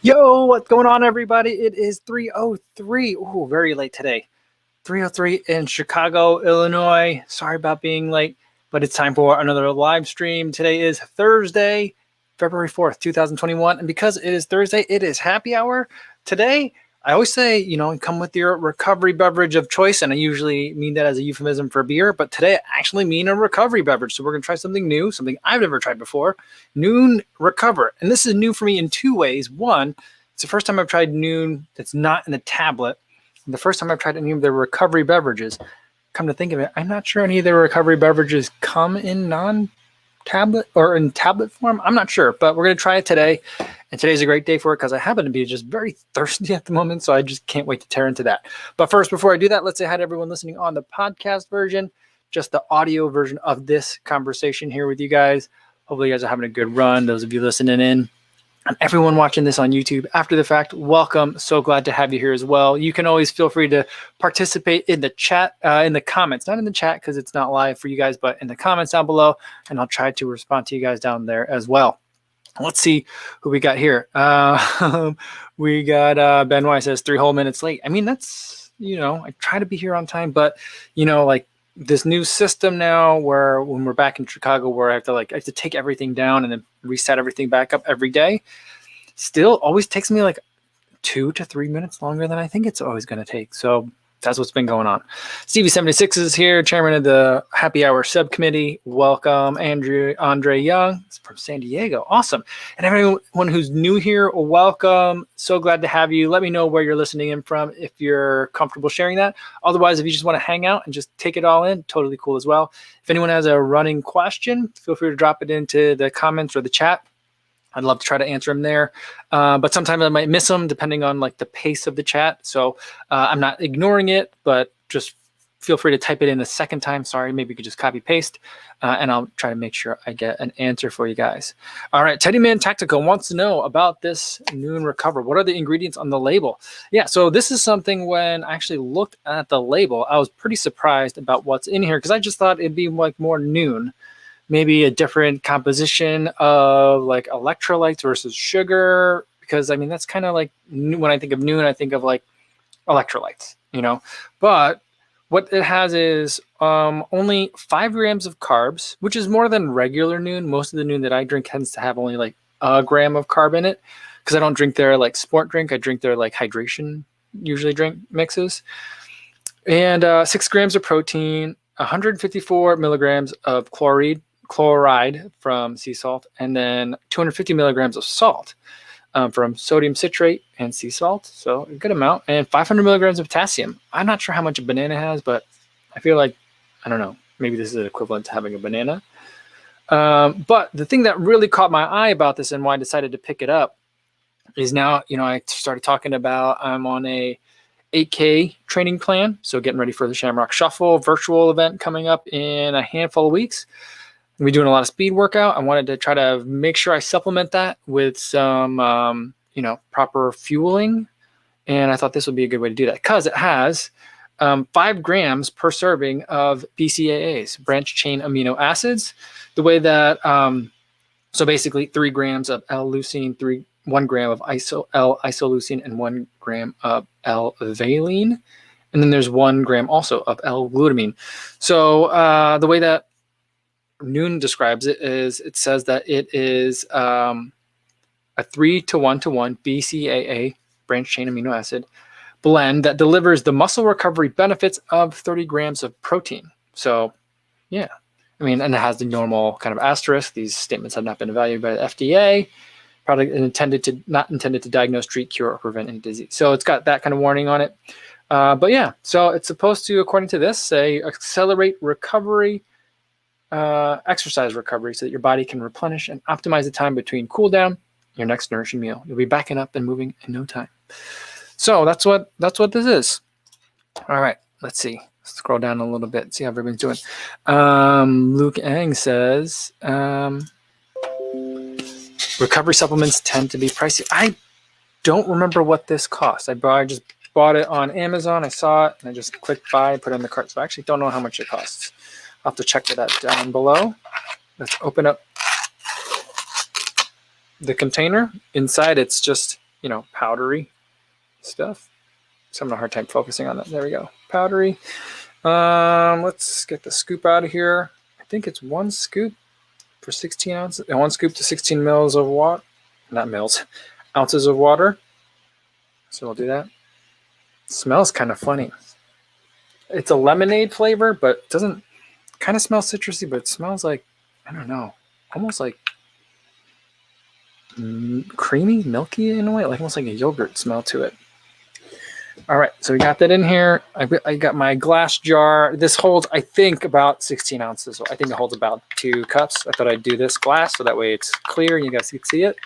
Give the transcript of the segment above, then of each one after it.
Yo, what's going on, everybody? It is 3:03. Ooh, very late today. 3:03 in Chicago, Illinois. Sorry about being late, but it's time for another live stream. Today is Thursday, February 4th, 2021. And because it is Thursday, it is happy hour. Today, I always say, come with your recovery beverage of choice. And I usually mean that as a euphemism for beer. But today, I actually mean a recovery beverage. So we're going to try something new, something I've never tried before. Nuun Recover. And this is new for me in two ways. One, it's the first time I've tried Nuun that's not in a tablet. The first time I've tried any of their recovery beverages. Come to think of it, I'm not sure any of their recovery beverages come in non-tablet or in tablet form. I'm not sure, but we're going to try it today. And today's a great day for it because I happen to be just very thirsty at the moment, so I just can't wait to tear into that. But first, before I do that, let's say hi to everyone listening on the podcast version, just the audio version of this conversation here with you guys. Hopefully you guys are having a good run, those of you listening in. And everyone watching this on YouTube after the fact, welcome. So glad to have you here as well. You can always feel free to participate in the chat, in the comments, not in the chat because it's not live for you guys, but in the comments down below, and I'll try to respond to you guys down there as well. Let's see who we got here. We got Ben Y says 3 whole minutes late. I mean, that's, I try to be here on time, but, like this new system now where when we're back in Chicago where I have to take everything down and then reset everything back up every day, still always takes me like 2 to 3 minutes longer than I think it's always going to take. So that's what's been going on. Stevie76 is here, chairman of the Happy Hour Subcommittee. Welcome, Andre Young from San Diego. Awesome. And everyone who's new here, welcome. So glad to have you. Let me know where you're listening in from if you're comfortable sharing that. Otherwise, if you just want to hang out and just take it all in, totally cool as well. If anyone has a running question, feel free to drop it into the comments or the chat. I'd love to try to answer them there, but sometimes I might miss them depending on like the pace of the chat. So I'm not ignoring it, but just feel free to type it in a second time. Sorry, maybe you could just copy paste, and I'll try to make sure I get an answer for you guys. All right, Teddyman Tactical wants to know about this Nuun Recover. What are the ingredients on the label? Yeah, so this is something when I actually looked at the label, I was pretty surprised about what's in here because I just thought it'd be like more Nuun. Maybe a different composition of like electrolytes versus sugar, because I mean, that's kind of like when I think of Nuun, I think of like electrolytes, but what it has is only 5 grams of carbs, which is more than regular Nuun. Most of the Nuun that I drink tends to have only like a gram of carb in it because I don't drink their like sport drink. I drink their like hydration, usually drink mixes. And 6 grams of protein, 154 milligrams of chloride from sea salt, and then 250 milligrams of salt from sodium citrate and sea salt, so a good amount, and 500 milligrams of potassium. I'm not sure how much a banana has, but I feel like, I don't know, maybe this is equivalent to having a banana. But the thing that really caught my eye about this and why I decided to pick it up is now, I started talking about I'm on a 8K training plan, so getting ready for the Shamrock Shuffle virtual event coming up in a handful of weeks. We're doing a lot of speed workout. I wanted to try to make sure I supplement that with some, proper fueling. And I thought this would be a good way to do that because it has 5 grams per serving of BCAAs, branch chain amino acids. The way that, so basically 3 grams of L-leucine, 1 gram of L-isoleucine, and 1 gram of L-valine. And then there's 1 gram also of L-glutamine. So the way that Nuun describes it is, it says that it is a 3:1:1 BCAA, branch chain amino acid, blend that delivers the muscle recovery benefits of 30 grams of protein. So, yeah. I mean, and it has the normal kind of asterisk. These statements have not been evaluated by the FDA. Product not intended to diagnose, treat, cure, or prevent any disease. So it's got that kind of warning on it. But yeah, so it's supposed to, according to this, say accelerate recovery, exercise recovery, so that your body can replenish and optimize the time between cool down, your next nourishing meal. You'll be backing up and moving in no time. So that's what this is. All right, let's see. Scroll down a little bit, see how everybody's doing. Luke Ang says, recovery supplements tend to be pricey. I don't remember what this cost. I just bought it on Amazon. I saw it and I just clicked buy, put it in the cart. So I actually don't know how much it costs. I'll have to check for that down below. Let's open up the container. Inside, it's just you know, powdery stuff. So I'm having a hard time focusing on that. There we go. Powdery. Let's get the scoop out of here. I think it's 1 scoop for 16 ounces, and 1 scoop to 16 mils of water. Not mils, ounces of water. So we'll do that. It smells kind of funny. It's a lemonade flavor, but it doesn't kind of smell citrusy, but it smells like, I don't know, almost like creamy, milky in a way, like almost like a yogurt smell to it. All right, so we got that in here. I got my glass jar. This holds, I think, about 16 ounces. So I think it holds about 2 cups. I thought I'd do this glass so that way it's clear and you guys can see it.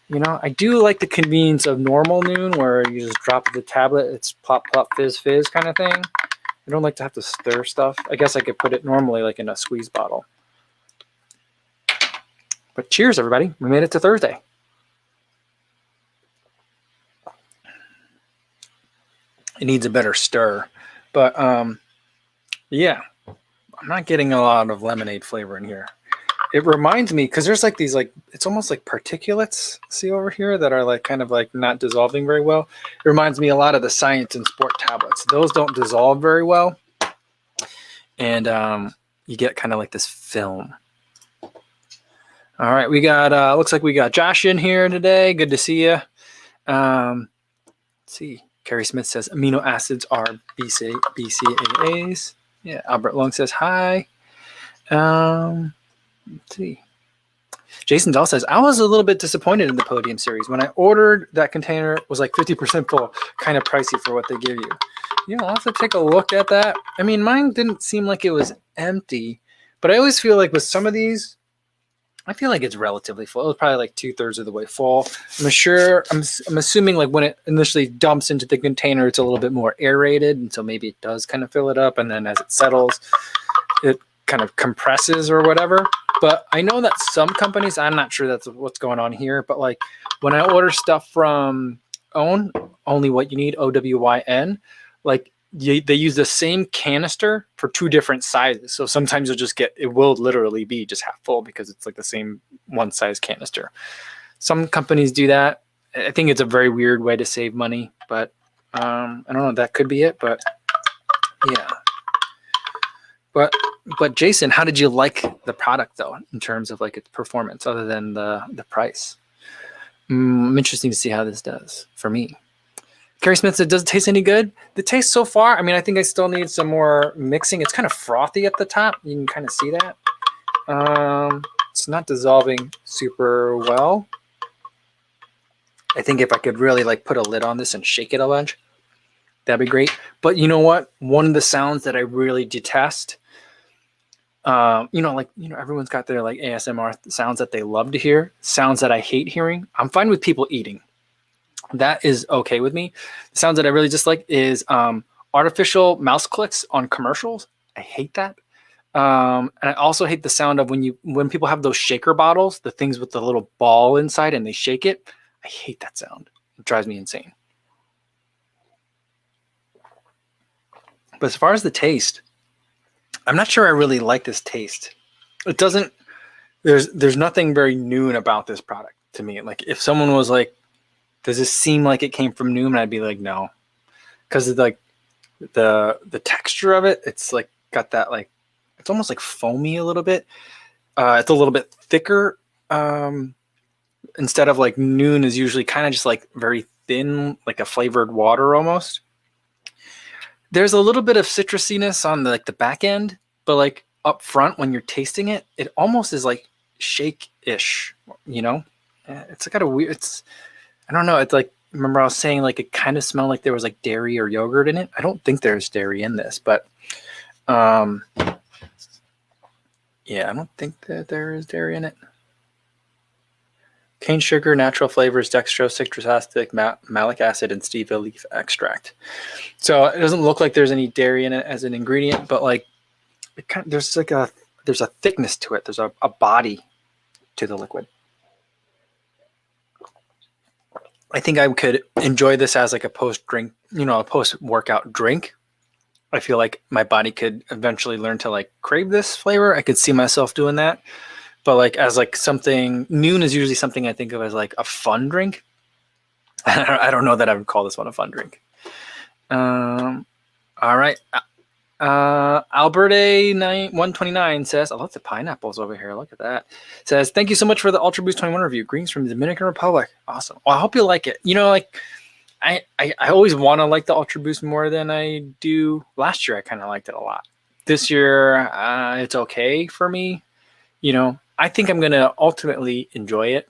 You know, I do like the convenience of normal Nuun where you just drop the tablet. It's plop, plop, fizz, fizz kind of thing. I don't like to have to stir stuff. I guess I could put it normally like in a squeeze bottle. But cheers, everybody. We made it to Thursday. It needs a better stir. But, yeah. I'm not getting a lot of lemonade flavor in here. It reminds me, because there's like these, like, it's almost like particulates, see over here, that are like kind of like not dissolving very well. It reminds me a lot of the Science and Sport tablets. Those don't dissolve very well. And you get kind of like this film. All right, we got, looks like we got Josh in here today. Good to see you. Let's see. Carrie Smith says amino acids are BCAAs. Yeah, Albert Long says hi. Let's see. Jason Dahl says, I was a little bit disappointed in the Podium series. When I ordered, that container was like 50% full, kind of pricey for what they give you. Yeah, I'll have to take a look at that. I mean, mine didn't seem like it was empty, but I always feel like with some of these, I feel like it's relatively full. It was probably like 2/3 of the way full. I'm assuming like when it initially dumps into the container, it's a little bit more aerated, and so maybe it does kind of fill it up, and then as it settles, it kind of compresses or whatever. But I know that some companies, I'm not sure that's what's going on here, but like when I order stuff from Own, Only What You Need, OWYN, like they use the same canister for 2 different sizes. So sometimes it will literally be just half full because it's like the same one size canister. Some companies do that. I think it's a very weird way to save money, but I don't know, that could be it, but yeah. But Jason, how did you like the product though, in terms of like its performance other than the price? I'm interested to see how this does for me. Carrie Smith said, does it taste any good? The taste so far, I mean, I think I still need some more mixing. It's kind of frothy at the top. You can kind of see that. It's not dissolving super well. I think if I could really like put a lid on this and shake it a bunch, that'd be great. But you know what? One of the sounds that I really detest, everyone's got their like ASMR sounds that they love to hear, sounds that I hate hearing. I'm fine with people eating. That is okay with me. The sounds that I really dislike is artificial mouse clicks on commercials. I hate that. And I also hate the sound of when people have those shaker bottles, the things with the little ball inside and they shake it. I hate that sound. It drives me insane. But as far as the taste, I'm not sure I really like this taste. It doesn't, there's nothing very Nuun about this product to me. Like if someone was like, does this seem like it came from Nuun? I'd be like, no. Because it's like the texture of it, it's like got that like, it's almost like foamy a little bit. It's a little bit thicker. Instead of like Nuun is usually kind of just like very thin, like a flavored water almost. There's a little bit of citrusiness on the back end, but like up front when you're tasting it, it almost is like shake-ish, you know? It's got a weird, I don't know. It's like, remember I was saying like it kind of smelled like there was like dairy or yogurt in it. I don't think there's dairy in this, but yeah, I don't think that there is dairy in it. Cane sugar, natural flavors, dextrose, citrus acid, malic acid, and stevia leaf extract. So it doesn't look like there's any dairy in it as an ingredient, but like there's a thickness to it. There's a body to the liquid. I think I could enjoy this as like a post-drink, a post-workout drink. I feel like my body could eventually learn to like crave this flavor. I could see myself doing that. But like as like something, Nuun is usually something I think of as like a fun drink. I don't know that I would call this one a fun drink. All right. Albert A 129 says, I love the pineapples over here. Look at that. Says, thank you so much for the Ultra Boost 21 review. Greens from the Dominican Republic. Awesome. Well, I hope you like it. You know, like I always want to like the Ultra Boost more than I do. Last year, I kind of liked it a lot. This year, it's okay for me. You know, I think I'm going to ultimately enjoy it,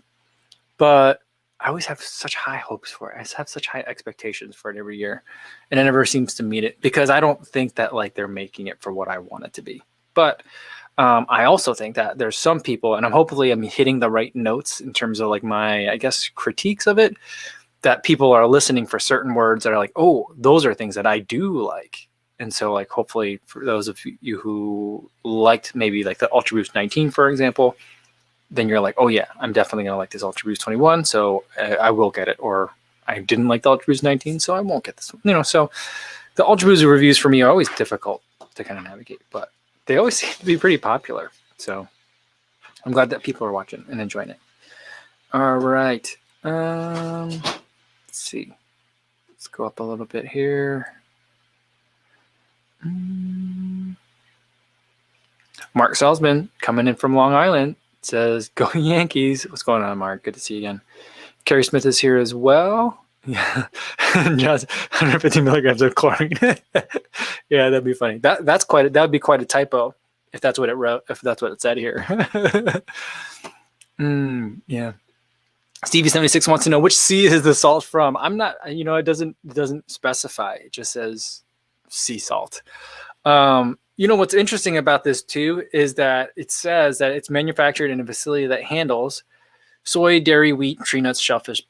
but I always have such high hopes for it. I have such high expectations for it every year, and it never seems to meet it because I don't think that like they're making it for what I want it to be. But I also think that there's some people, and I'm hitting the right notes in terms of like my, I guess, critiques of it, that people are listening for certain words that are like, oh, those are things that I do like. And so like, hopefully for those of you who liked maybe like the Ultra Boost 19, for example, then you're like, oh yeah, I'm definitely going to like this Ultra Boost 21. So I will get it. Or I didn't like the Ultra Boost 19, so I won't get this one. You know, so the Ultra Boost reviews for me are always difficult to kind of navigate, but they always seem to be pretty popular. So I'm glad that people are watching and enjoying it. All right. Let's see. Let's go up a little bit here. Mark Salzman coming in from Long Island says, go Yankees. What's going on, Mark? Good to see you again. Kerry Smith is here as well. Yeah. Just 150 milligrams of chlorine. Yeah, that'd be funny. That would be quite a typo if that's what it said here. Yeah. Stevie76 wants to know which sea is the salt from. I'm not, you know, it doesn't specify. It just says sea salt. You know, what's interesting about this too is that it says that it's manufactured in a facility that handles soy, dairy, wheat, tree nuts, shellfish,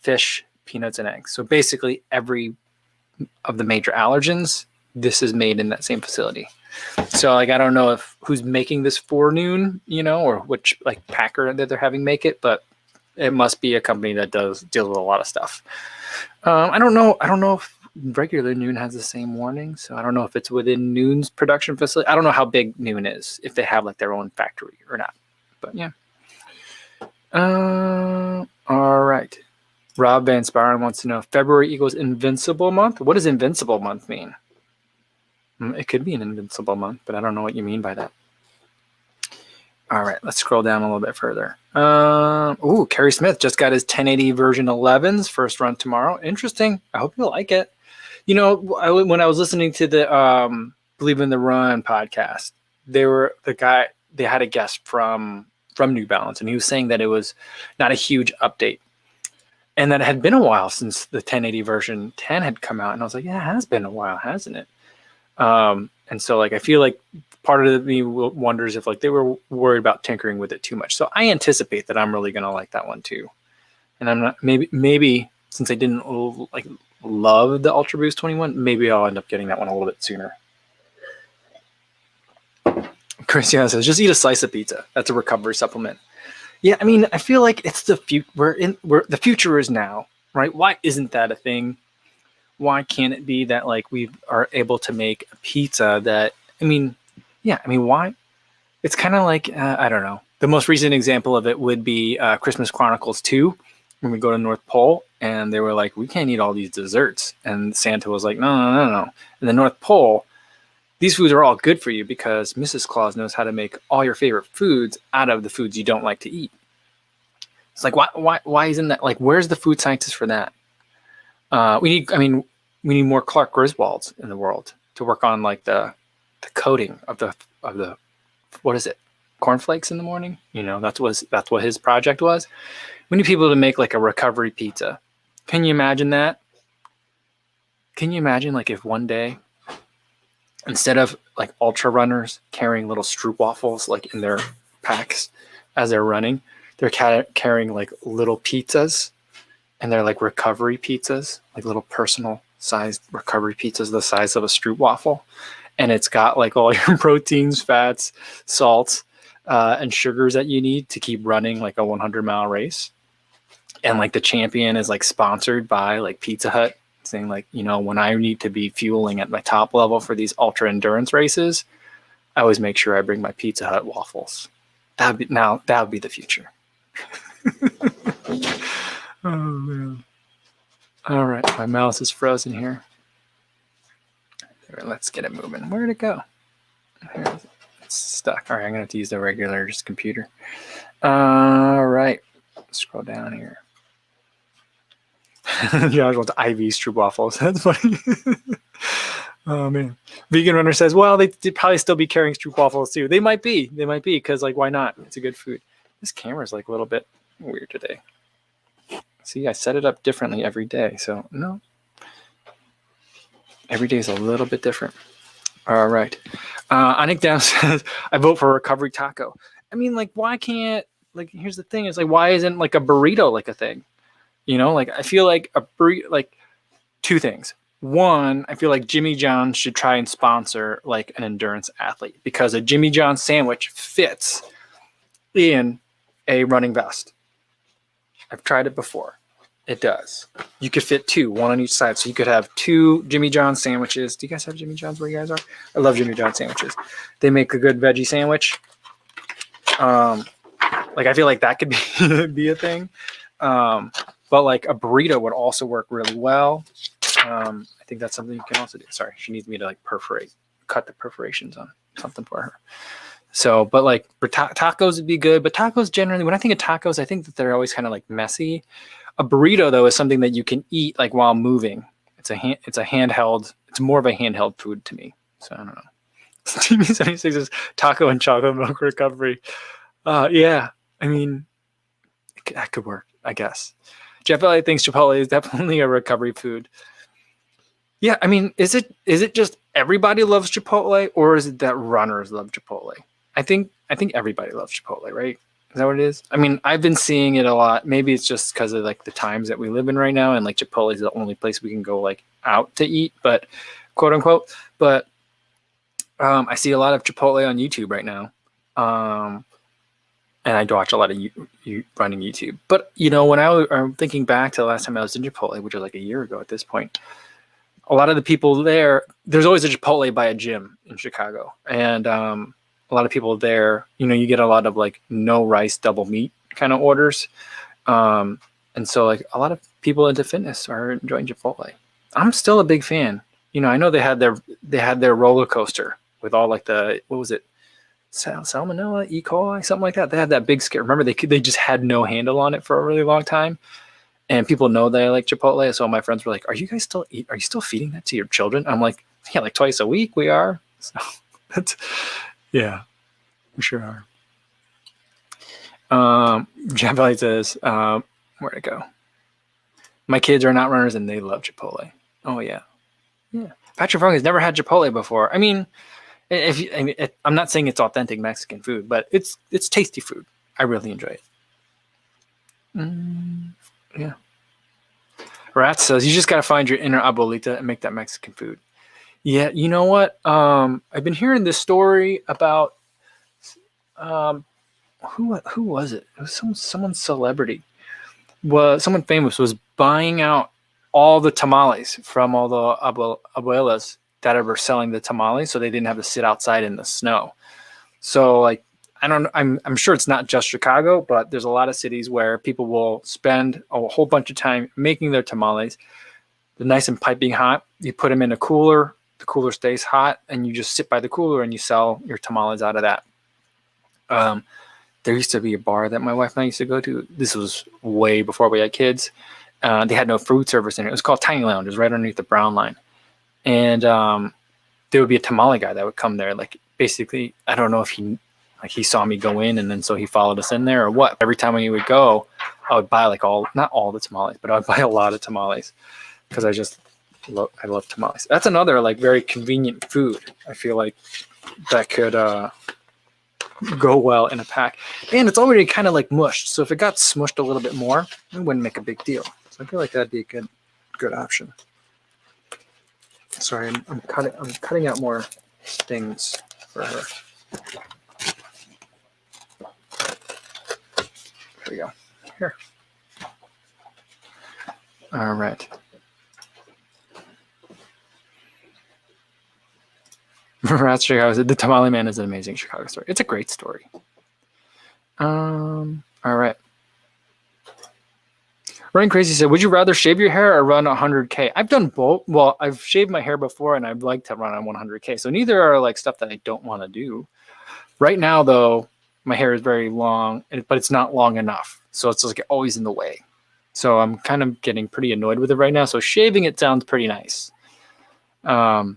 fish, peanuts, and eggs. So basically every of the major allergens, this is made in that same facility. So like, I don't know who's making this for Nuun, you know, or which like packer that they're having make it, but it must be a company that deal with a lot of stuff. I don't know if regular Nuun has the same warning, so I don't know if it's within Nuun's production facility. I don't know how big Nuun is, if they have like their own factory or not. But yeah. All right. Rob Van Sparen wants to know, February equals invincible month? What does invincible month mean? It could be an invincible month, but I don't know what you mean by that. All right, let's scroll down a little bit further. Kerry Smith just got his 1080 version 11's first run tomorrow. Interesting. I hope you'll like it. You know, when I was listening to the Believe in the Run podcast, they had a guest from New Balance, and he was saying that it was not a huge update, and that it had been a while since the 1080 version 10 had come out. And I was like, yeah, it has been a while, hasn't it? And so like, I feel like part of me wonders if like they were worried about tinkering with it too much. So I anticipate that I'm really going to like that one too. And I'm not, maybe since I didn't like love the Ultra Boost 21, maybe I'll end up getting that one a little bit sooner. Christiana says, just eat a slice of pizza. That's a recovery supplement. Yeah. I mean, I feel like it's the the future is now, right? Why isn't that a thing? Why can't it be that like we are able to make a pizza that, why? It's kind of like, I don't know. The most recent example of it would be Christmas Chronicles 2, when we go to North Pole, and they were like, we can't eat all these desserts. And Santa was like, no. In the North Pole, these foods are all good for you because Mrs. Claus knows how to make all your favorite foods out of the foods you don't like to eat. It's like, why isn't that? Like, where's the food scientist for that? We need more Clark Griswolds in the world to work on like the coating of the what is it, cornflakes in the morning. You know, that's what his project was. We need people to make like a recovery pizza. Can you imagine that? Can you imagine like if one day, instead of like ultra runners carrying little stroopwafels like in their packs as they're running, they're carrying like little pizzas, and they're like recovery pizzas, like little personal sized recovery pizzas the size of a stroopwafel. And it's got like all your proteins, fats, salts, and sugars that you need to keep running like a 100-mile race. And like the champion is like sponsored by like Pizza Hut, saying like, you know, when I need to be fueling at my top level for these ultra endurance races, I always make sure I bring my Pizza Hut waffles. That would be the future. Oh man. All right, my mouse is frozen here. Let's get it moving. Where'd it go? It's stuck. All right, I'm gonna have to use the regular just computer. All right, scroll down here. Yeah, I want the IV stroopwafels. That's funny. Oh man, Vegan Runner says, well, they'd probably still be carrying stroopwafels too. They might be, because like, why not? It's a good food. This camera's like a little bit weird today. See, I set it up differently every day, so no. Every day is a little bit different. All right. Anik Down says, I vote for recovery taco. I mean, like, why can't, like, here's the thing, is like, why isn't like a burrito like a thing? You know, like, I feel like a burrito, like, two things. One, I feel like Jimmy John's should try and sponsor like an endurance athlete, because a Jimmy John's sandwich fits in a running vest. I've tried it before. It does. You could fit two, one on each side. So you could have two Jimmy John's sandwiches. Do you guys have Jimmy John's where you guys are? I love Jimmy John's sandwiches. They make a good veggie sandwich. Like, I feel like that could be a thing. But like a burrito would also work really well. I think that's something you can also do. Sorry, she needs me to like cut the perforations on something for her. So, but like tacos would be good. But tacos generally, when I think of tacos, I think that they're always kind of like messy. A burrito though is something that you can eat like while moving. It's a handheld. It's more of a handheld food to me. So I don't know. TV76 is taco and chocolate milk recovery. Yeah, I mean, that could work, I guess. Jeff Elliott thinks Chipotle is definitely a recovery food. Yeah, I mean, is it just everybody loves Chipotle, or is it that runners love Chipotle? I think everybody loves Chipotle, right? Is that what it is? I mean, I've been seeing it a lot. Maybe it's just because of like the times that we live in right now, and like Chipotle is the only place we can go like out to eat, but quote unquote. But I see a lot of Chipotle on YouTube right now, and I watch a lot of you running YouTube. But you know, when I'm thinking back to the last time I was in Chipotle, which was like a year ago at this point. A lot of the people there's always a Chipotle by a gym in Chicago. And a lot of people there, you know, you get a lot of like no rice, double meat kind of orders. And so like a lot of people into fitness are enjoying Chipotle. I'm still a big fan. You know, I know they had their roller coaster with all like what was it? Salmonella, E. coli, something like that. They had that big scare. Remember, they just had no handle on it for a really long time. And people know that I like Chipotle. So my friends were like, are you still feeding that to your children? I'm like, yeah, like twice a week we are. So that's, yeah, we sure are. Jeff Valley says, where'd it go? My kids are not runners and they love Chipotle. Oh yeah. Yeah. Patrick Fung has never had Chipotle before. I mean, I'm not saying it's authentic Mexican food, but it's tasty food. I really enjoy it. Yeah. Rat says, you just got to find your inner abuelita and make that Mexican food. Yeah, you know what? I've been hearing this story about who was it? It was someone celebrity. Someone famous was buying out all the tamales from all the abuelas that were selling the tamales, so they didn't have to sit outside in the snow. So like, I'm sure it's not just Chicago, but there's a lot of cities where people will spend a whole bunch of time making their tamales. They're nice and piping hot. You put them in a cooler. The cooler stays hot, and you just sit by the cooler and you sell your tamales out of that. There used to be a bar that my wife and I used to go to. This was way before we had kids. They had no food service in it. It was called Tiny Lounge. It was right underneath the Brown Line. And there would be a tamale guy that would come there. Like, basically, I don't know if he saw me go in, and then so he followed us in there or what. Every time when he would go, I would buy like not all the tamales, but I would buy a lot of tamales because I love tamales. That's another like very convenient food. I feel like that could go well in a pack, and it's already kind of like mushed. So if it got smushed a little bit more, it wouldn't make a big deal. So I feel like that'd be a good option. Sorry, I'm cutting out more things for her. There we go. Here. All right. Rats Chicago said the Tamale Man is an amazing Chicago story. It's a great story. All right. Running Crazy said, would you rather shave your hair or run 100K? I've done both. Well, I've shaved my hair before, and I'd like to run on 100K. So neither are like stuff that I don't want to do. Right now, though, my hair is very long, but it's not long enough. So it's like always in the way. So I'm kind of getting pretty annoyed with it right now. So shaving it sounds pretty nice. Running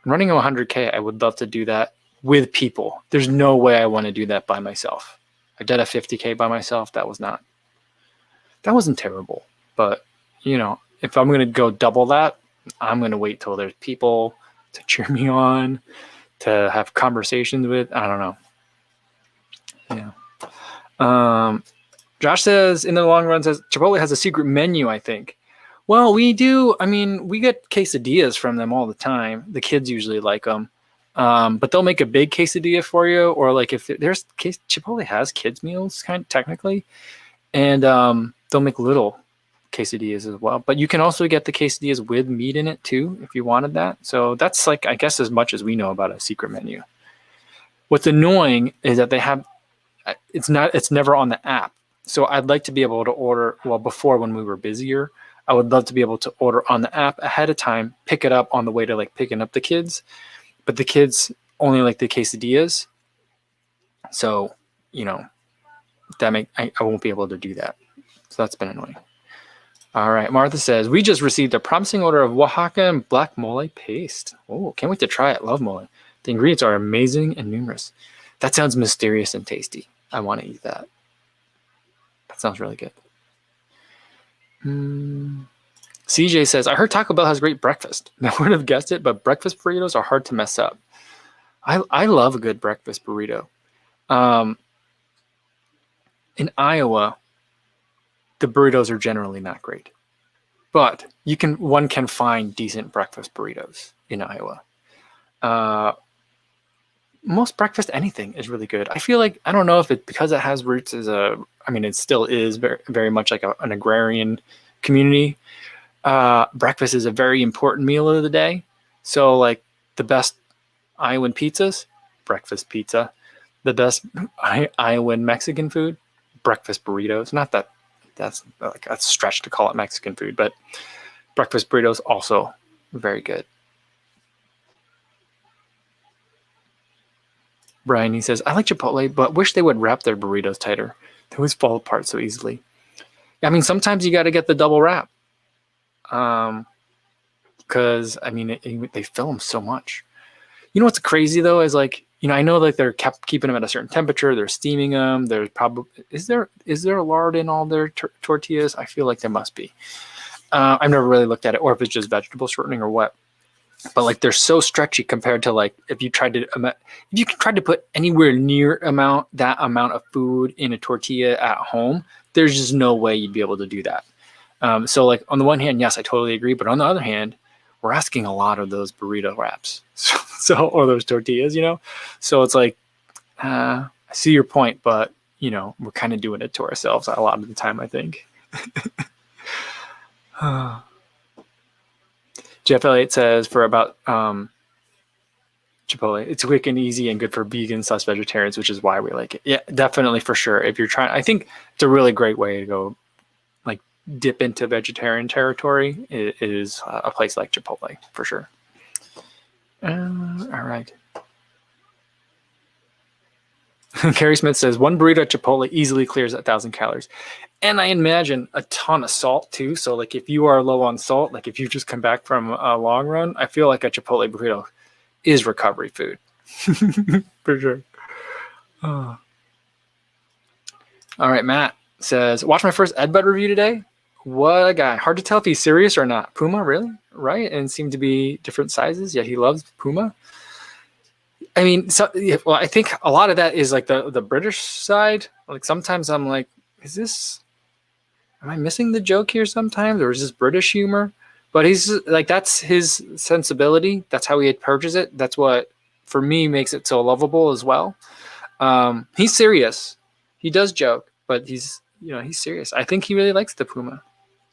100K, I would love to do that with people. There's no way I want to do that by myself. I did a 50K by myself. That wasn't terrible. But, you know, if I'm going to go double that, I'm going to wait till there's people to cheer me on, to have conversations with. I don't know. Yeah. Josh says, in the long run, says Chipotle has a secret menu, I think. Well, we do. I mean, we get quesadillas from them all the time. The kids usually like them. But they'll make a big quesadilla for you. Or like if there's Chipotle has kids meals kind of technically. And they'll make little quesadillas as well. But you can also get the quesadillas with meat in it too, if you wanted that. So that's like, I guess, as much as we know about a secret menu. What's annoying is that they have, it's never on the app. So I'd like to be able to order, well, before when we were busier, I would love to be able to order on the app ahead of time, pick it up on the way to like picking up the kids. But the kids only like the quesadillas. So, you know, I won't be able to do that. So that's been annoying. All right. Martha says, we just received a promising order of Oaxaca and black mole paste. Oh, can't wait to try it. Love mole. The ingredients are amazing and numerous. That sounds mysterious and tasty. I want to eat that. That sounds really good. CJ says, I heard Taco Bell has great breakfast. I wouldn't have guessed it, but breakfast burritos are hard to mess up. I love a good breakfast burrito. In Iowa, the burritos are generally not great, but one can find decent breakfast burritos in Iowa. Most breakfast anything is really good. I feel like, I don't know if it, because it has roots as it still is very, very much like an agrarian community. Breakfast is a very important meal of the day. So like the best Iowan pizzas, breakfast pizza. The best Iowan Mexican food, breakfast burritos. Not that that's like a stretch to call it Mexican food, but breakfast burritos also very good. Brian, he says, I like Chipotle, but wish they would wrap their burritos tighter. They always fall apart so easily. I mean, sometimes you got to get the double wrap. Because, I mean, they fill them so much. You know what's crazy, though, is like, you know, I know like they're keeping them at a certain temperature. They're steaming them. There's probably, is there lard in all their tortillas? I feel like there must be. I've never really looked at it, or if it's just vegetable shortening or what. But like they're so stretchy compared to like if you tried to put anywhere near that amount of food in a tortilla at home, there's just no way you'd be able to do that. So like on the one hand, yes, I totally agree. But on the other hand, we're asking a lot of those burrito wraps, or those tortillas, you know. So it's like I see your point, but you know we're kind of doing it to ourselves a lot of the time, I think. Jeff Elliott says for about Chipotle, it's quick and easy and good for vegans/vegetarians, which is why we like it. Yeah, definitely, for sure. If you're trying, I think it's a really great way to go, like dip into vegetarian territory. It is a place like Chipotle for sure. All right. Carrie Smith says one burrito at Chipotle easily clears 1,000 calories. And I imagine a ton of salt too. So like if you are low on salt, like if you just come back from a long run, I feel like a Chipotle burrito is recovery food. For sure. Oh. All right, Matt says, watch my first Ed Bud review today. What a guy. Hard to tell if he's serious or not. Puma, really? Right? And seem to be different sizes. Yeah, he loves Puma. I mean, well, I think a lot of that is like the British side. Like sometimes I'm like, am I missing the joke here sometimes? Or is this British humor? But he's like, that's his sensibility. That's how he approaches it. That's what, for me, makes it so lovable as well. He's serious. He does joke, but he's serious. I think he really likes the Puma.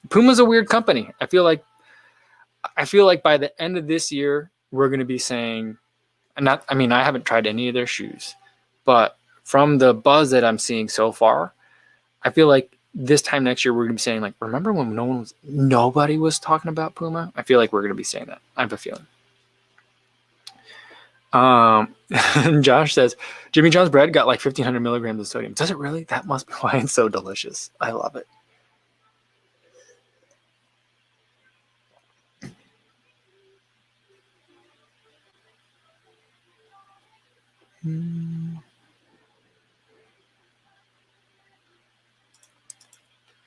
Puma's a weird company. I feel like by the end of this year, we're going to be saying, I haven't tried any of their shoes, but from the buzz that I'm seeing so far, I feel like this time next year, we're going to be saying, like, remember when nobody was talking about Puma? I feel like we're going to be saying that. I have a feeling. Josh says, Jimmy John's bread got like 1,500 milligrams of sodium. Does it really? That must be why it's so delicious. I love it.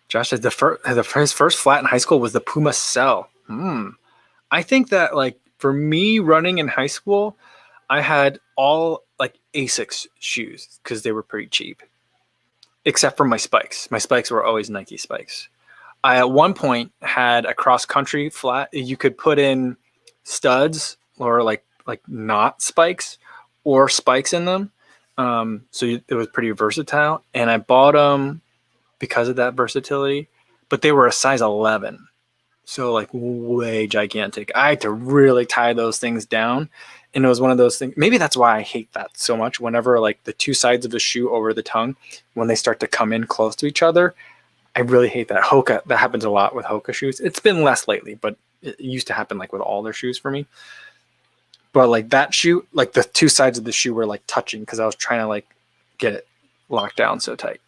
Josh says his first flat in high school was the Puma Cell. I think that, like, for me running in high school, I had all like Asics shoes because they were pretty cheap, except for my spikes. My spikes were always Nike spikes. I at one point had a cross country flat. You could put in studs or like not spikes or spikes in them. So it was pretty versatile, and I bought them because of that versatility, but they were a size 11. So like way gigantic. I had to really tie those things down. And it was one of those things. Maybe that's why I hate that so much. Whenever like the two sides of the shoe over the tongue, when they start to come in close to each other, I really hate that. Hoka, that happens a lot with Hoka shoes. It's been less lately, but it used to happen like with all their shoes for me. But like that shoe, like the two sides of the shoe were like touching because I was trying to like get it locked down so tight.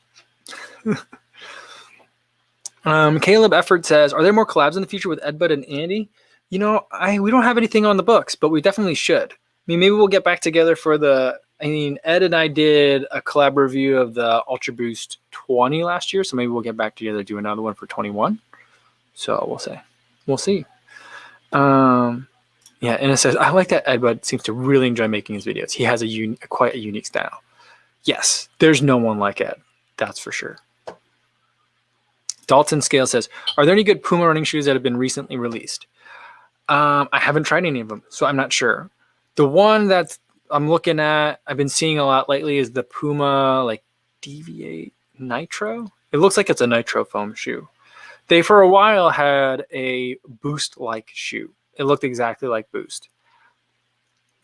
Caleb Effort says, are there more collabs in the future with Ed Bud and Andy? We don't have anything on the books, but we definitely should. I mean, maybe we'll get back together for Ed and I did a collab review of the Ultra Boost 20 last year, so maybe we'll get back together, do another one for 21. So we'll see. Yeah, and it says, I like that Ed Bud seems to really enjoy making his videos. He has quite a unique style. Yes, there's no one like Ed. That's for sure. Dalton Scale says, are there any good Puma running shoes that have been recently released? I haven't tried any of them, so I'm not sure. The one that I'm looking at, I've been seeing a lot lately, is the Puma like Deviate Nitro. It looks like it's a nitro foam shoe. They for a while had a Boost-like shoe. It looked exactly like Boost,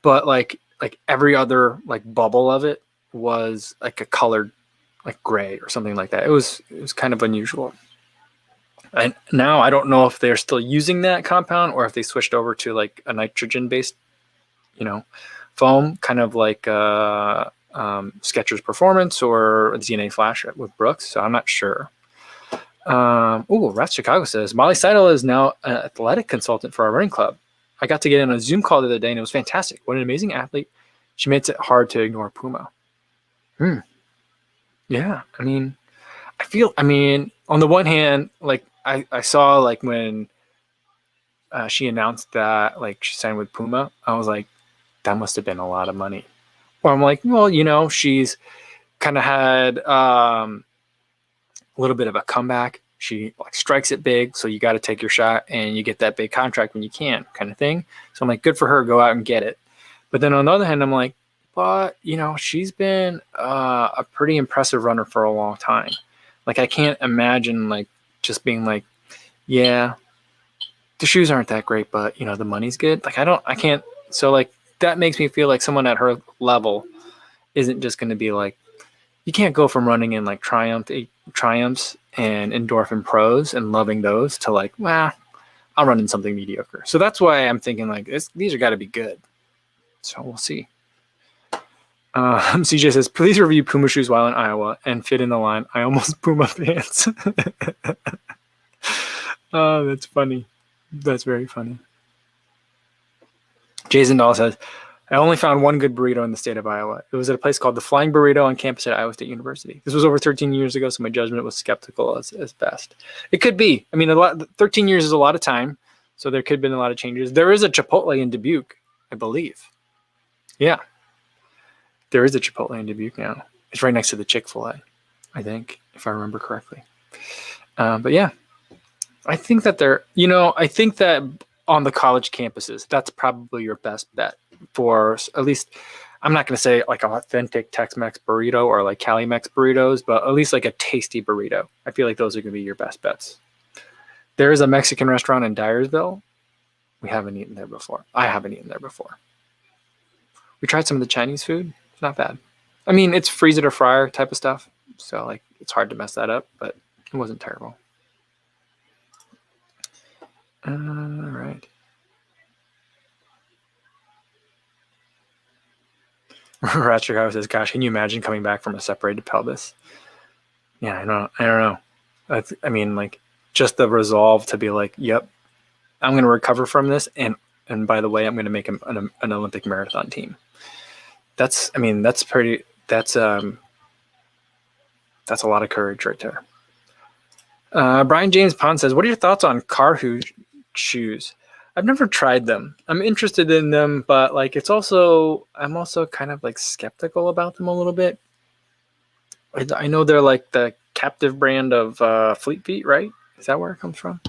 but like every other like bubble of it was like a colored like gray or something like that. It was kind of unusual. And now I don't know if they're still using that compound or if they switched over to like a nitrogen-based, foam, kind of like Skechers Performance or DNA Flash with Brooks. So I'm not sure. Rats Chicago says, Molly Seidel is now an athletic consultant for our running club. I got to get in a Zoom call the other day and it was fantastic. What an amazing athlete. She makes it hard to ignore Puma. Yeah, on the one hand, like I saw like when she announced that like she signed with Puma, I was like, that must have been a lot of money. Or I'm like, well, she's kind of had a little bit of a comeback. She like strikes it big, so you got to take your shot and you get that big contract when you can, kind of thing. So I'm like, good for her, go out and get it. But then on the other hand, I'm like, but she's been a pretty impressive runner for a long time. Like I can't imagine like just being like, yeah, the shoes aren't that great, but the money's good. Like I can't. So like that makes me feel like someone at her level isn't just going to be like, you can't go from running in like triumphs and endorphin pros and loving those to like, I'll run in something mediocre. So that's why I'm thinking like these are got to be good. So we'll see. CJ says, please review Puma shoes while in Iowa and fit in the line. I almost Puma pants. Oh, that's funny. That's very funny. Jason Dahl says, I only found one good burrito in the state of Iowa. It was at a place called the Flying Burrito on campus at Iowa State University. This was over 13 years ago, so my judgment was skeptical as best. It could be. 13 years is a lot of time, so there could have been a lot of changes. There is a Chipotle in Dubuque, I believe. Yeah. There is a Chipotle in Dubuque now. It's right next to the Chick-fil-A, I think, if I remember correctly. But yeah, I think that I think that on the college campuses, that's probably your best bet for at least, I'm not going to say like authentic Tex-Mex burrito or like Cali-Mex burritos, but at least like a tasty burrito. I feel like those are going to be your best bets. There is a Mexican restaurant in Dyersville. We haven't eaten there before. I haven't eaten there before. We tried some of the Chinese food. Not bad. It's freeze it or fryer type of stuff. So like it's hard to mess that up, but It wasn't terrible. All right. Ratchigo says, "Gosh, can you imagine coming back from a separated pelvis?" Yeah, I don't know. I mean, like, just the resolve to be like, "Yep, I'm going to recover from this," and by the way, I'm going to make an Olympic marathon team. That's a lot of courage right there. Brian James Pond says, "What are your thoughts on Carhu shoes? I've never tried them. I'm interested in them, but like I'm also kind of like skeptical about them a little bit. I know they're like the captive brand of Fleet Feet, right? Is that where it comes from?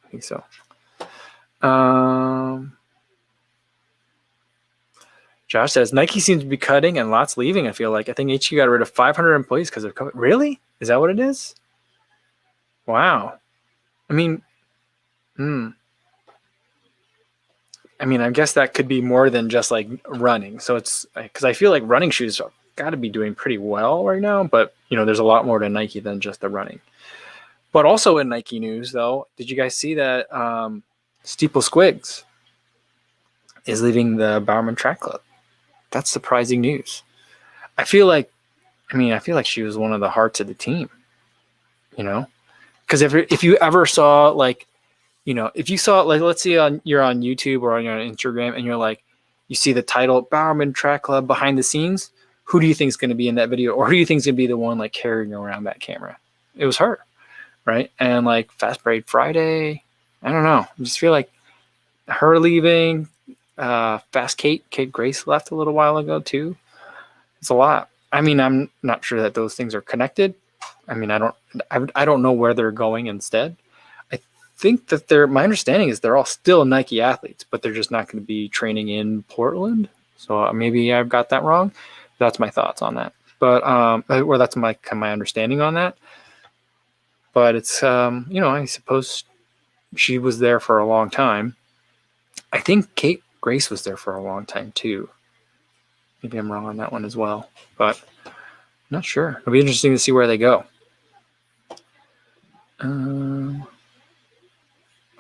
I think so." Josh says, "Nike seems to be cutting and lots leaving, I feel like. I think HQ got rid of 500 employees because of COVID." Really? Is that what it is? Wow. I mean, I guess that could be more than just like running. So it's because I feel like running shoes got to be doing pretty well right now. But, there's a lot more to Nike than just the running. But also in Nike news, though, did you guys see that Steeple Squiggs is leaving the Bowerman Track Club? That's surprising news. I feel like she was one of the hearts of the team, because if you ever saw like, if you saw like, let's say you're on YouTube or on your Instagram and you're like, you see the title Bowerman Track Club behind the scenes, who do you think is going to be in that video, or who do you think is going to be the one like carrying around that camera? It was her, right? And like Fast Parade Friday, I don't know. I just feel like her leaving. Fast Kate Grace left a little while ago too. It's a lot. I'm not sure that those things are connected. I don't know where they're going instead. I think that my understanding is they're all still Nike athletes, but they're just not going to be training in Portland. So maybe I've got that wrong. That's my thoughts on that. But or that's my understanding on that. But it's I suppose she was there for a long time. I think Kate Grace was there for a long time too. Maybe I'm wrong on that one as well, but I'm not sure. It'll be interesting to see where they go.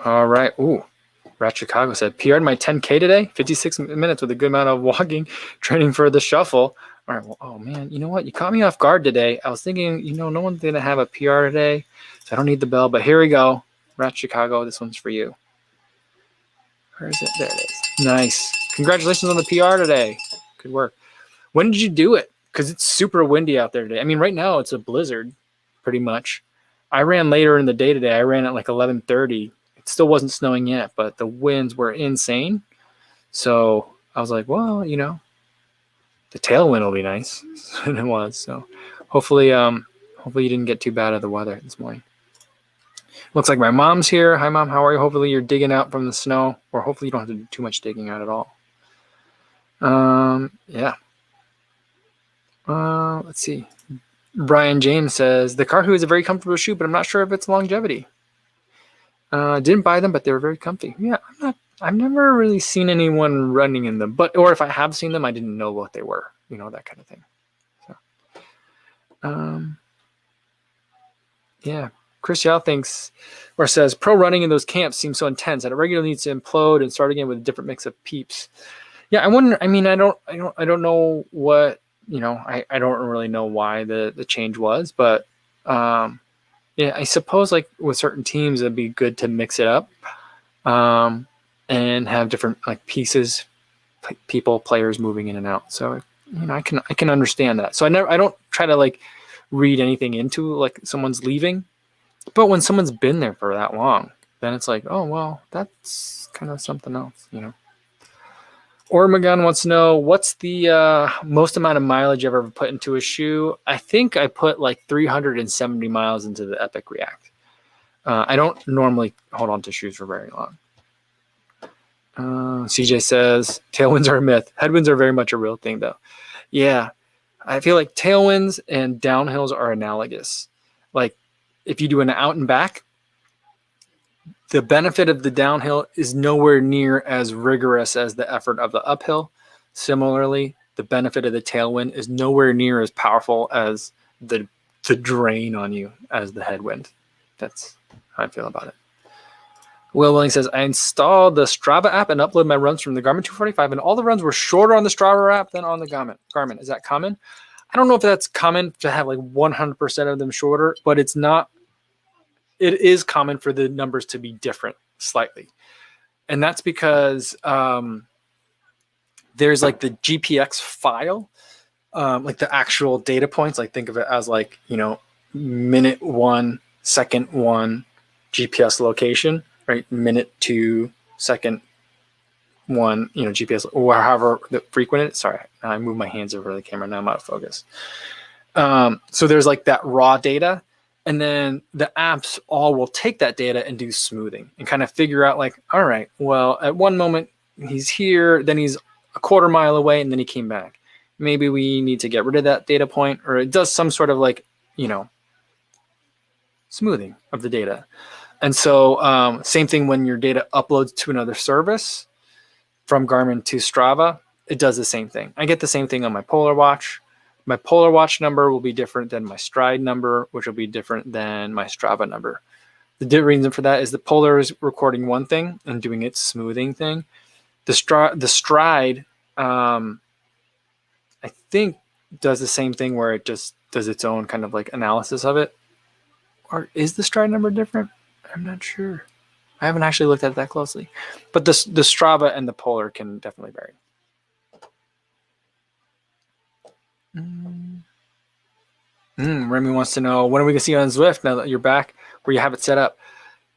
All right. Ooh, Rat Chicago said, "PR'd my 10K today, 56 minutes with a good amount of walking, training for the shuffle." All right. Well, oh man, you know what? You caught me off guard today. I was thinking, no one's going to have a PR today, so I don't need the bell, but here we go. Rat Chicago, this one's for you. Where is it? There it is. Nice. Congratulations on the PR today. Good work. When did you do it? Because it's super windy out there today. Right now it's a blizzard, pretty much. I ran later in the day today. I ran at like 11:30. It still wasn't snowing yet, but the winds were insane. So I was like, well, the tailwind will be nice. And it was. So hopefully you didn't get too bad of the weather this morning. Looks like my mom's here. Hi, Mom. How are you? Hopefully you're digging out from the snow, or hopefully you don't have to do too much digging out at all. Yeah. Let's see. Brian James says, "The Carhu is a very comfortable shoe, but I'm not sure of its longevity. Didn't buy them, but they were very comfy." Yeah, I've never really seen anyone running in them, or if I have seen them, I didn't know what they were, that kind of thing. So, yeah. Chris Yao thinks or says, "Pro running in those camps seems so intense that it regularly needs to implode and start again with a different mix of peeps." Yeah, I wonder. I don't know what, I don't really know why the change was, but yeah, I suppose like with certain teams, it'd be good to mix it up and have different like pieces, players moving in and out. So I can understand that. So I don't try to like read anything into like someone's leaving. But when someone's been there for that long, then it's like, oh, well, that's kind of something else, Ormagan wants to know, what's the most amount of mileage you've ever put into a shoe? I think I put like 370 miles into the Epic React. I don't normally hold on to shoes for very long. CJ says, "Tailwinds are a myth. Headwinds are very much a real thing, though." Yeah, I feel like tailwinds and downhills are analogous. Like, if you do an out and back, the benefit of the downhill is nowhere near as rigorous as the effort of the uphill. Similarly, the benefit of the tailwind is nowhere near as powerful as the drain on you as the headwind. That's how I feel about it. Will Willing says, I installed the Strava app and uploaded my runs from the Garmin 245, and all the runs were shorter on the Strava app than on the Garmin. Is that common? I don't know if that's common to have like 100% of them shorter, but it's not. It is common for the numbers to be different slightly. And that's because there's like the GPX file, like the actual data points. Like think of it as like, minute 1, second 1, GPS location, right? Minute 2, second 1, GPS, or however frequent it is. Sorry, I moved my hands over the camera. Now I'm out of focus. So there's like that raw data. And then the apps all will take that data and do smoothing and kind of figure out like, all right, well, at one moment he's here, then he's a quarter mile away, and then he came back. Maybe we need to get rid of that data point, or it does some sort of like, smoothing of the data. And so same thing when your data uploads to another service from Garmin to Strava, it does the same thing. I get the same thing on my Polar Watch. My Polar Watch number will be different than my Stride number, which will be different than my Strava number. The reason for that is the Polar is recording one thing and doing its smoothing thing. The Stride, I think, does the same thing where it just does its own kind of like analysis of it. Or is the Stride number different? I'm not sure. I haven't actually looked at it that closely. But the Strava and the Polar can definitely vary. Remy wants to know, when are we going to see you on Zwift now that you're back where you have it set up?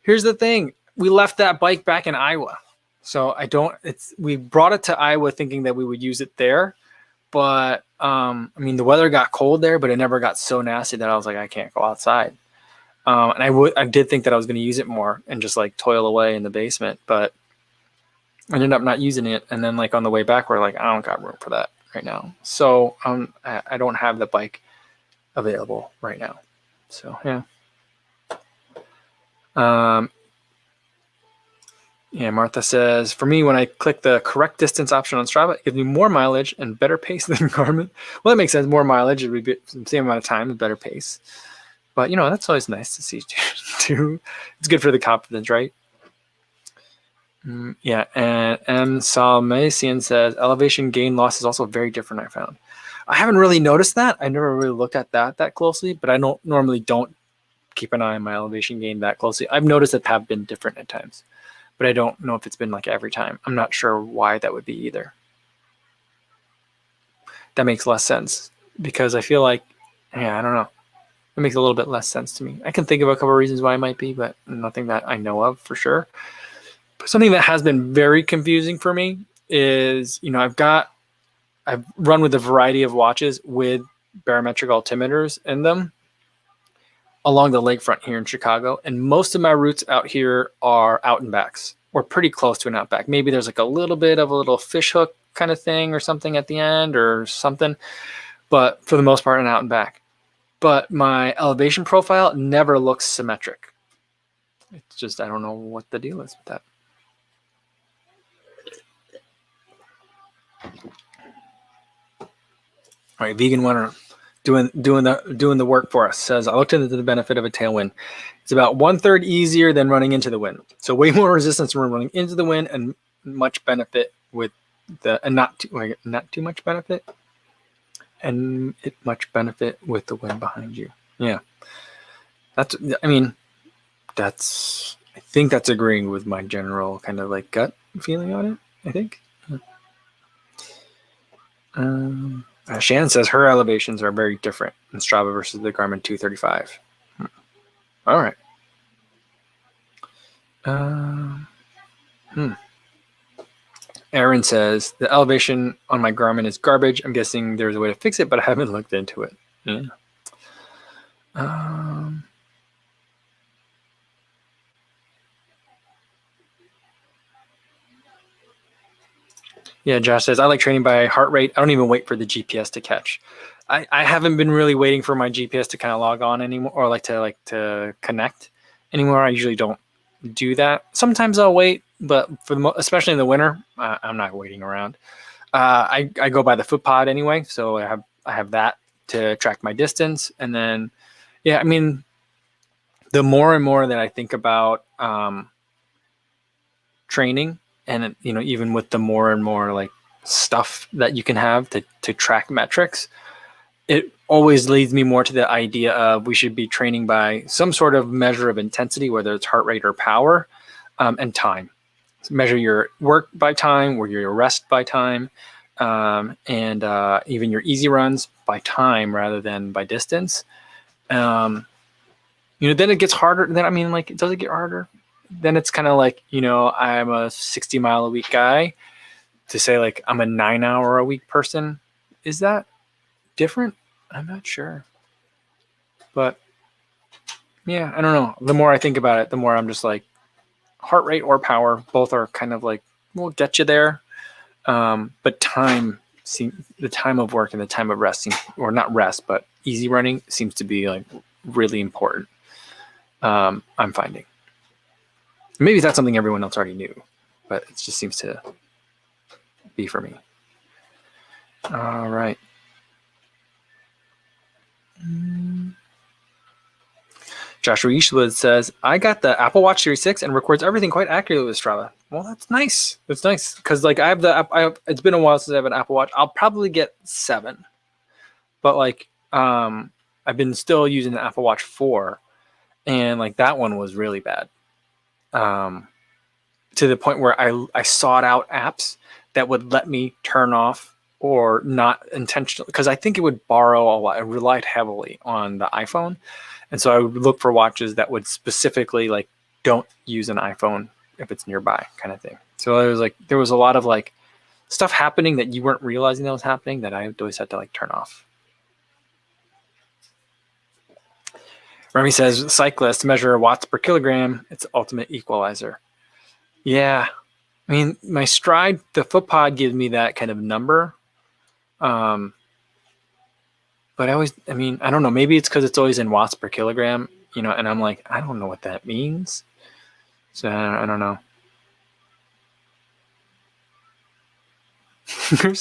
Here's the thing. We left that bike back in Iowa. So we brought it to Iowa thinking that we would use it there. But, the weather got cold there, but it never got so nasty that I was like, I can't go outside. And I did think that I was going to use it more and just like toil away in the basement, but I ended up not using it. And then like on the way back, we're like, I don't got room for that right now. So I don't have the bike available right now. So yeah. Martha says, for me, when I click the correct distance option on Strava, it gives me more mileage and better pace than Garmin. Well, that makes sense. More mileage, it would be the same amount of time and better pace. But that's always nice to see too. It's good for the confidence, right? And M. Salmasian says, elevation gain loss is also very different, I found. I haven't really noticed that. I never really looked at that closely, but I normally don't keep an eye on my elevation gain that closely. I've noticed it have been different at times, but I don't know if it's been like every time. I'm not sure why that would be either. That makes less sense because I feel like, I don't know. It makes a little bit less sense to me. I can think of a couple of reasons why it might be, but nothing that I know of for sure. But something that has been very confusing for me is, I've run with a variety of watches with barometric altimeters in them along the lakefront here in Chicago. And most of my routes out here are out and backs or pretty close to an out back. Maybe there's like a little bit of a little fish hook kind of thing or something at the end or something. But for the most part, an out and back. But my elevation profile never looks symmetric. It's just, I don't know what the deal is with that. All right, vegan winner doing the work for us says, I looked into the benefit of a tailwind. It's about 1/3 easier than running into the wind. So way more resistance from running into the wind and much benefit with not too much benefit. And it much benefit with the wind behind you. Yeah. I think that's agreeing with my general kind of like gut feeling on it, I think. Shannon says her elevations are very different in Strava versus the Garmin 235. All right. Aaron says, the elevation on my Garmin is garbage. I'm guessing there's a way to fix it, but I haven't looked into it. Josh says, I like training by heart rate. I don't even wait for the GPS to catch. I haven't been really waiting for my GPS to kind of log on anymore or like to connect anymore. I usually don't do that. Sometimes I'll wait, but especially in the winter, I'm not waiting around. I go by the FootPod anyway, so I have that to track my distance, and then the more and more that I think about training, and even with the more and more like stuff that you can have to track metrics, it always leads me more to the idea of we should be training by some sort of measure of intensity, whether it's heart rate or power, and time. So measure your work by time, or your rest by time, and even your easy runs by time rather than by distance. Then it gets harder. Then does it get harder? Then it's kind of like, I'm a 60-mile a week guy. To say like I'm a 9-hour a week person, is that different? I'm not sure. But yeah, I don't know. The more I think about it, the more I'm just like, heart rate or power, both are kind of like, we'll get you there. But the time of work and the time of rest, or not rest, but easy running seems to be like really important. I'm finding. Maybe that's something everyone else already knew, but it just seems to be for me. All right. Joshua Eastwood says, I got the Apple Watch Series 6 and records everything quite accurately with Strava. Well, that's nice. That's nice. Because like it's been a while since I have an Apple Watch. I'll probably get 7. But like I've been still using the Apple Watch 4. And like that one was really bad. To the point where I sought out apps that would let me turn off or not intentionally, because I think it would borrow a lot. I relied heavily on the iPhone. And so I would look for watches that would specifically like don't use an iPhone if it's nearby, kind of thing. So there was a lot of like stuff happening that you weren't realizing that was happening that I always had to like turn off. Remy says, cyclists measure watts per kilogram. It's ultimate equalizer. Yeah. I mean, my Stride, the FootPod gives me that kind of number. But I don't know. Maybe it's because it's always in watts per kilogram, and I'm like, I don't know what that means. So I don't know.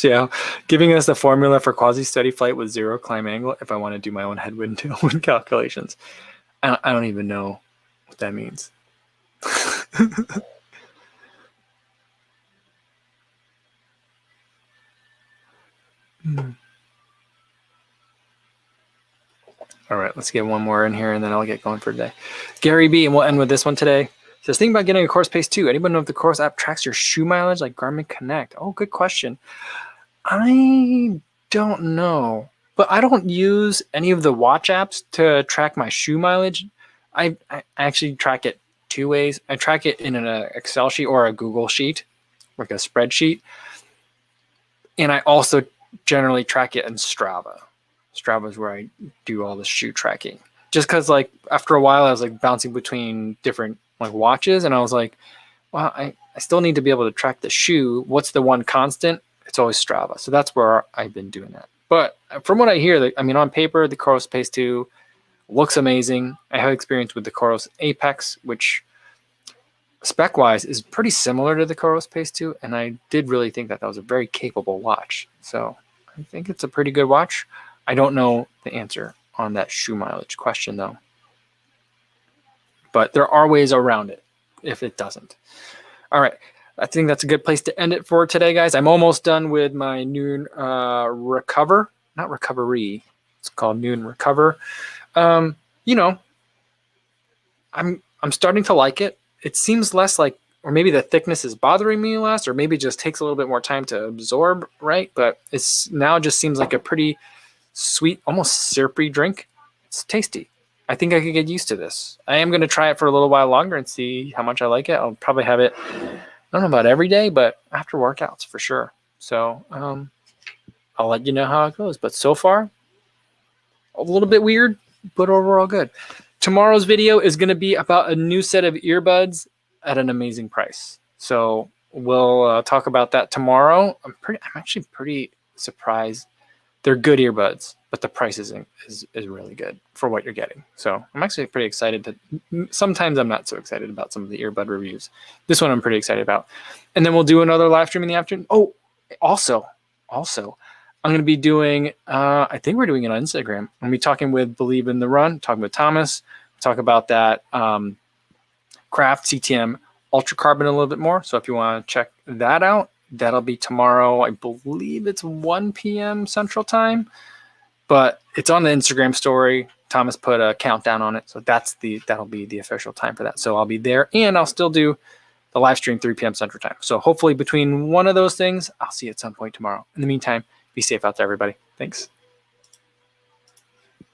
Yeah, giving us the formula for quasi-steady flight with 0 climb angle if I want to do my own headwind tailwind calculations. I don't even know what that means. All right, let's get one more in here and then I'll get going for today. Gary B, and we'll end with this one today. Says, think about getting a Course Pace 2. Anyone know if the Course app tracks your shoe mileage like Garmin Connect? Oh, good question. I don't know, but I don't use any of the watch apps to track my shoe mileage. I actually track it 2 ways. I track it in an Excel sheet or a Google sheet, like a spreadsheet. And I also generally track it in Strava. Strava is where I do all the shoe tracking. Just because like after a while I was like bouncing between different like watches and I was like, well, I still need to be able to track the shoe. What's the one constant? It's always Strava. So that's where I've been doing that. But from what I hear, on paper, the Coros Pace 2 looks amazing. I have experience with the Coros Apex, which spec-wise is pretty similar to the Coros Pace 2, and I did really think that was a very capable watch. So I think it's a pretty good watch. I don't know the answer on that shoe mileage question, though. But there are ways around it if it doesn't. All right. I think that's a good place to end it for today, guys. I'm almost done with my Nuun Recover. Not Recovery. It's called Nuun Recover. I'm starting to like it. It seems less like, or maybe the thickness is bothering me less, or maybe it just takes a little bit more time to absorb, right? But it's now just seems like a pretty sweet, almost syrupy drink. It's tasty. I think I could get used to this. I am going to try it for a little while longer and see how much I like it. I'll probably have it, I don't know about every day, but after workouts for sure. So I'll let you know how it goes. But so far, a little bit weird, but overall good. Tomorrow's video is going to be about a new set of earbuds at an amazing price. So we'll talk about that tomorrow. I'm actually pretty surprised. They're good earbuds, but the price is really good for what you're getting. So I'm actually pretty excited. Sometimes I'm not so excited about some of the earbud reviews. This one I'm pretty excited about. And then we'll do another live stream in the afternoon. Oh, also, I'm going to be doing, I think we're doing it on Instagram. I'm going to be talking with Believe in the Run, talking with Thomas. talk about that craft CTM ultra carbon a little bit more. So if you want to check that out, that'll be tomorrow. I believe it's 1 p.m. Central Time, but it's on the Instagram story. Thomas put a countdown on it, so that'll be the official time for that. So I'll be there, and I'll still do the live stream 3 p.m. Central Time. So hopefully between one of those things, I'll see you at some point tomorrow. In the meantime, be safe out there, everybody. Thanks.